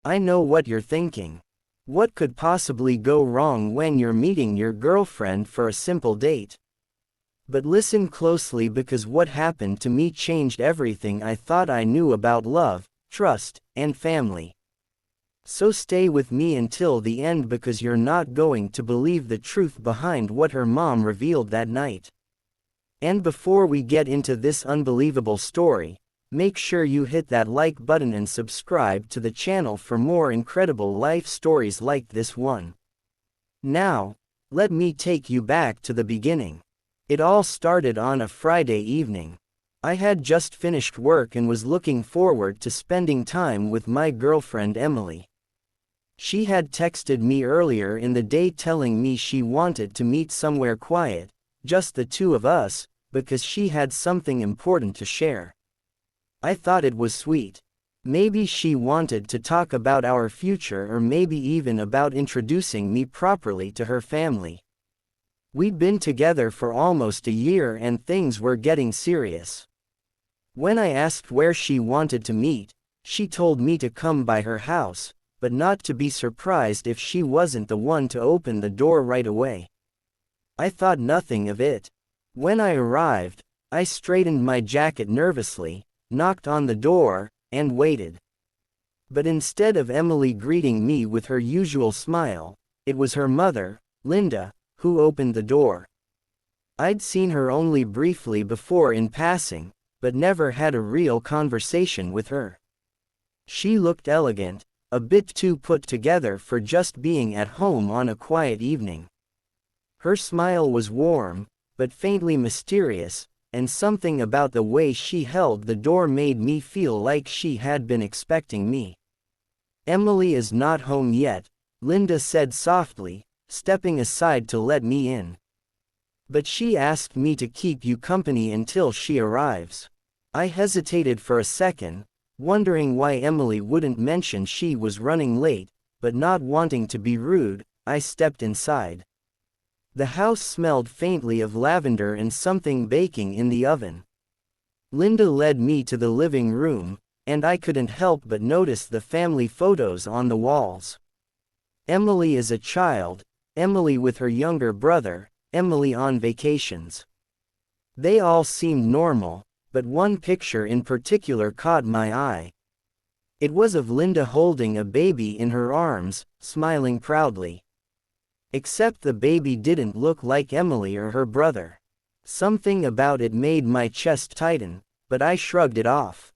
I know what you're thinking. What could possibly go wrong when you're meeting your girlfriend for a simple date? But listen closely, because what happened to me changed everything I thought I knew about love, trust, and family. So stay with me until the end, because you're not going to believe the truth behind what her mom revealed that night. And before we get into this unbelievable story, make sure you hit that like button and subscribe to the channel for more incredible life stories like this one. Now, let me take you back to the beginning. It all started on a Friday evening. I had just finished work and was looking forward to spending time with my girlfriend Emily. She had texted me earlier in the day telling me she wanted to meet somewhere quiet, just the two of us, because she had something important to share. I thought it was sweet. Maybe she wanted to talk about our future, or maybe even about introducing me properly to her family. We'd been together for almost a year and things were getting serious. When I asked where she wanted to meet, she told me to come by her house, but not to be surprised if she wasn't the one to open the door right away. I thought nothing of it. When I arrived, I straightened my jacket nervously, knocked on the door, and waited. But instead of Emily greeting me with her usual smile, it was her mother, Linda, who opened the door. I'd seen her only briefly before in passing, but never had a real conversation with her. She looked elegant, a bit too put together for just being at home on a quiet evening. Her smile was warm, but faintly mysterious, and something about the way she held the door made me feel like she had been expecting me. "Emily is not home yet," Linda said softly, stepping aside to let me in. "But she asked me to keep you company until she arrives." I hesitated for a second, wondering why Emily wouldn't mention she was running late, but not wanting to be rude, I stepped inside. The house smelled faintly of lavender and something baking in the oven. Linda led me to the living room, and I couldn't help but notice the family photos on the walls. Emily as a child, Emily with her younger brother, Emily on vacations. They all seemed normal, but one picture in particular caught my eye. It was of Linda holding a baby in her arms, smiling proudly. Except the baby didn't look like Emily or her brother. Something about it made my chest tighten, but I shrugged it off.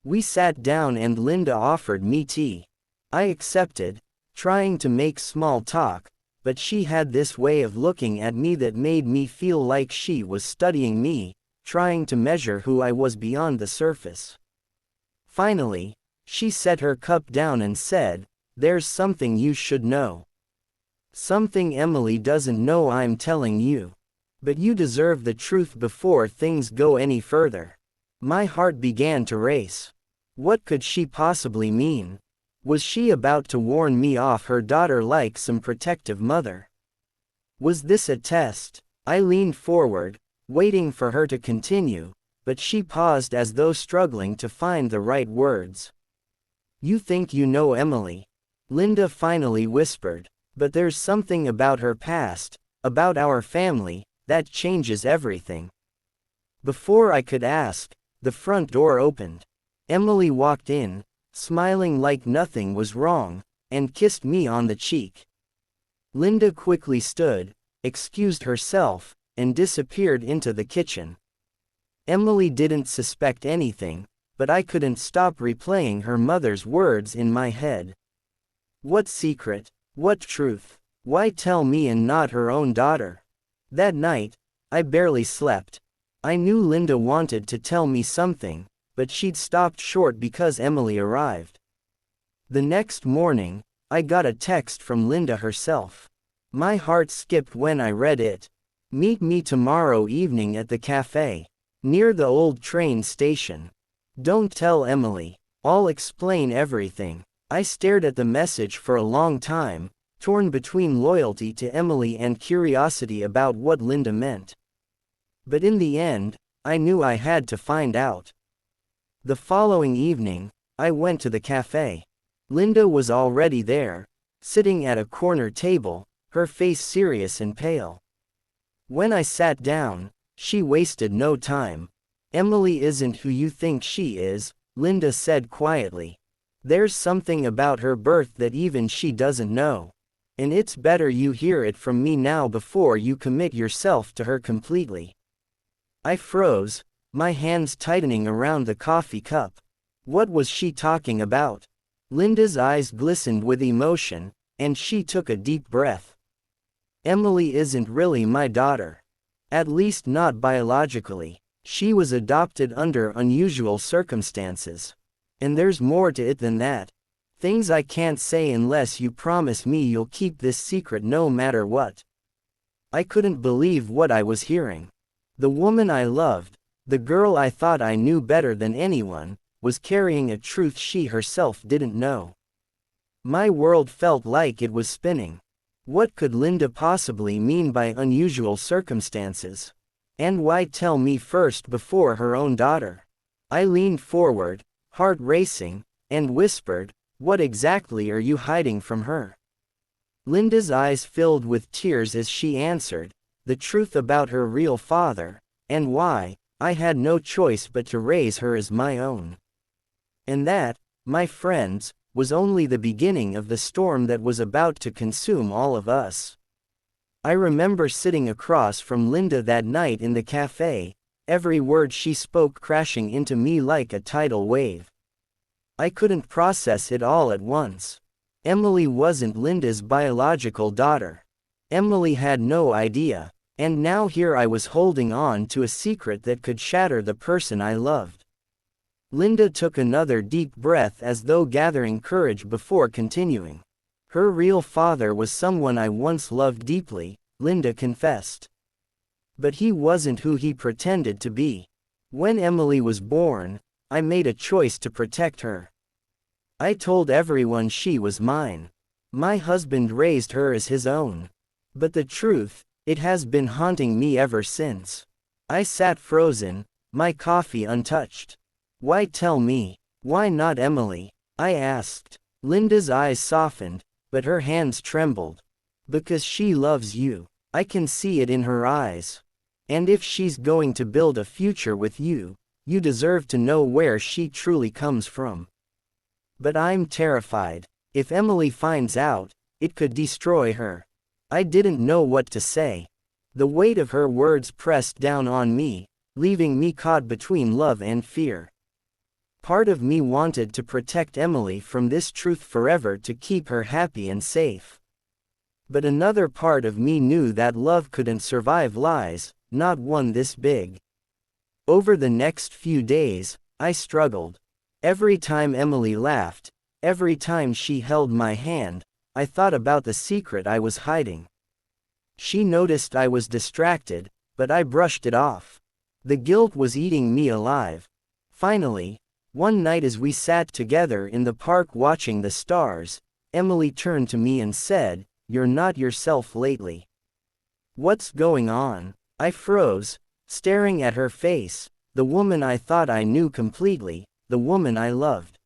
We sat down and Linda offered me tea. I accepted, trying to make small talk, but she had this way of looking at me that made me feel like she was studying me, trying to measure who I was beyond the surface. Finally, she set her cup down and said, "There's something you should know. Something Emily doesn't know I'm telling you. But you deserve the truth before things go any further." My heart began to race. What could she possibly mean? Was she about to warn me off her daughter like some protective mother? Was this a test? I leaned forward, waiting for her to continue, but she paused as though struggling to find the right words. "You think you know Emily," Linda finally whispered, "but there's something about her past, about our family, that changes everything." Before I could ask, the front door opened. Emily walked in, smiling like nothing was wrong, and kissed me on the cheek. Linda quickly stood, excused herself, and disappeared into the kitchen. Emily didn't suspect anything, but I couldn't stop replaying her mother's words in my head. What secret? What truth? Why tell me and not her own daughter? That night, I barely slept. I knew Linda wanted to tell me something, but she'd stopped short because Emily arrived. The next morning, I got a text from Linda herself. My heart skipped when I read it. "Meet me tomorrow evening at the cafe, near the old train station. Don't tell Emily. I'll explain everything." I stared at the message for a long time, torn between loyalty to Emily and curiosity about what Linda meant. But in the end, I knew I had to find out. The following evening, I went to the cafe. Linda was already there, sitting at a corner table, her face serious and pale. When I sat down, she wasted no time. "Emily isn't who you think she is," Linda said quietly. "There's something about her birth that even she doesn't know. And it's better you hear it from me now before you commit yourself to her completely." I froze, my hands tightening around the coffee cup. What was she talking about? Linda's eyes glistened with emotion, and she took a deep breath. "Emily isn't really my daughter. At least not biologically. She was adopted under unusual circumstances. And there's more to it than that. Things I can't say unless you promise me you'll keep this secret no matter what." I couldn't believe what I was hearing. The woman I loved, the girl I thought I knew better than anyone, was carrying a truth she herself didn't know. My world felt like it was spinning. What could Linda possibly mean by unusual circumstances? And why tell me first before her own daughter? I leaned forward, heart racing, and whispered, "What exactly are you hiding from her?" Linda's eyes filled with tears as she answered, "The truth about her real father, and why I had no choice but to raise her as my own. And that, my friends, was only the beginning of the storm that was about to consume all of us." I remember sitting across from Linda that night in the cafe, every word she spoke crashing into me like a tidal wave. I couldn't process it all at once. Emily wasn't Linda's biological daughter. Emily had no idea, and now here I was holding on to a secret that could shatter the person I loved. Linda took another deep breath as though gathering courage before continuing. "Her real father was someone I once loved deeply," Linda confessed. "But he wasn't who he pretended to be. When Emily was born, I made a choice to protect her. I told everyone she was mine. My husband raised her as his own. But the truth, it has been haunting me ever since." I sat frozen, my coffee untouched. "Why tell me? Why not Emily?" I asked. Linda's eyes softened, but her hands trembled. "Because she loves you. I can see it in her eyes. And if she's going to build a future with you, you deserve to know where she truly comes from. But I'm terrified. If Emily finds out, it could destroy her." I didn't know what to say. The weight of her words pressed down on me, leaving me caught between love and fear. Part of me wanted to protect Emily from this truth forever to keep her happy and safe. But another part of me knew that love couldn't survive lies, not one this big. Over the next few days, I struggled. Every time Emily laughed, every time she held my hand, I thought about the secret I was hiding. She noticed I was distracted, but I brushed it off. The guilt was eating me alive. Finally, one night as we sat together in the park watching the stars, Emily turned to me and said, "You're not yourself lately." "What's going on?" I froze, staring at her face, the woman I thought I knew completely, the woman I loved.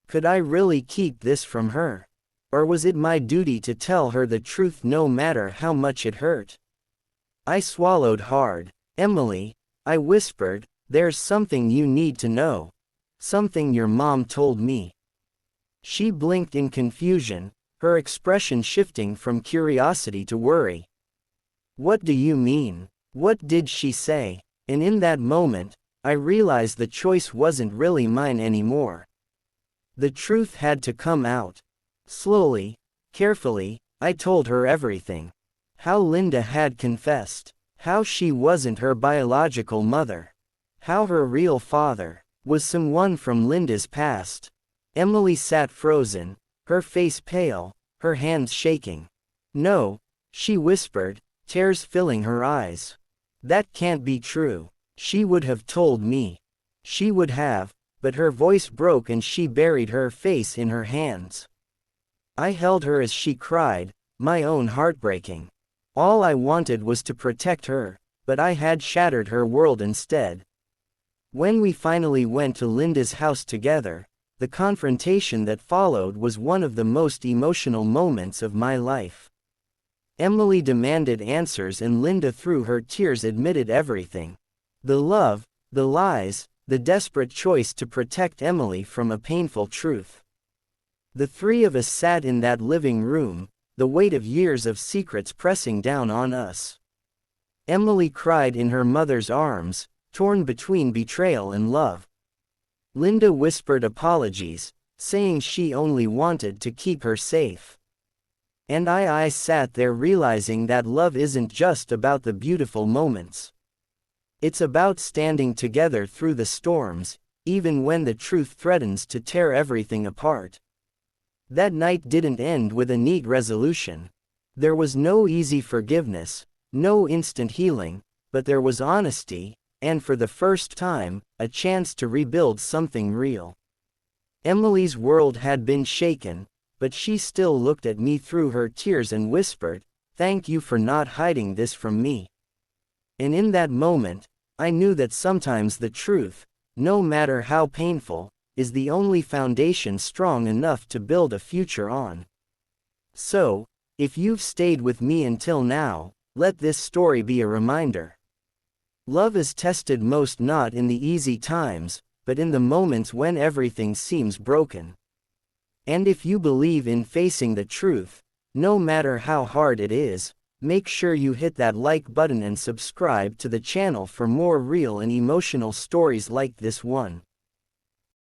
Could I really keep this from her? Or was it my duty to tell her the truth no matter how much it hurt? I swallowed hard. "Emily," I whispered, "there's something you need to know. Something your mom told me." She blinked in confusion, her expression shifting from curiosity to worry. "What do you mean? What did she say?" And in that moment, I realized the choice wasn't really mine anymore. The truth had to come out. Slowly, carefully, I told her everything. How Linda had confessed. How she wasn't her biological mother. How her real father was someone from Linda's past. Emily sat frozen, her face pale, her hands shaking. "No," she whispered, tears filling her eyes. "That can't be true. She would have told me. She would have," but her voice broke and she buried her face in her hands. I held her as she cried, my own heartbreaking. All I wanted was to protect her, but I had shattered her world instead. When we finally went to Linda's house together, the confrontation that followed was one of the most emotional moments of my life. Emily demanded answers and Linda through her tears admitted everything. The love, the lies, the desperate choice to protect Emily from a painful truth. The three of us sat in that living room, the weight of years of secrets pressing down on us. Emily cried in her mother's arms, torn between betrayal and love. Linda whispered apologies, saying she only wanted to keep her safe. And I sat there realizing that love isn't just about the beautiful moments. It's about standing together through the storms, even when the truth threatens to tear everything apart. That night didn't end with a neat resolution. There was no easy forgiveness, no instant healing, but there was honesty, and for the first time, a chance to rebuild something real. Emily's world had been shaken, but she still looked at me through her tears and whispered, "Thank you for not hiding this from me." And in that moment, I knew that sometimes the truth, no matter how painful, is the only foundation strong enough to build a future on. So, if you've stayed with me until now, let this story be a reminder. Love is tested most not in the easy times, but in the moments when everything seems broken. And if you believe in facing the truth, no matter how hard it is, make sure you hit that like button and subscribe to the channel for more real and emotional stories like this one.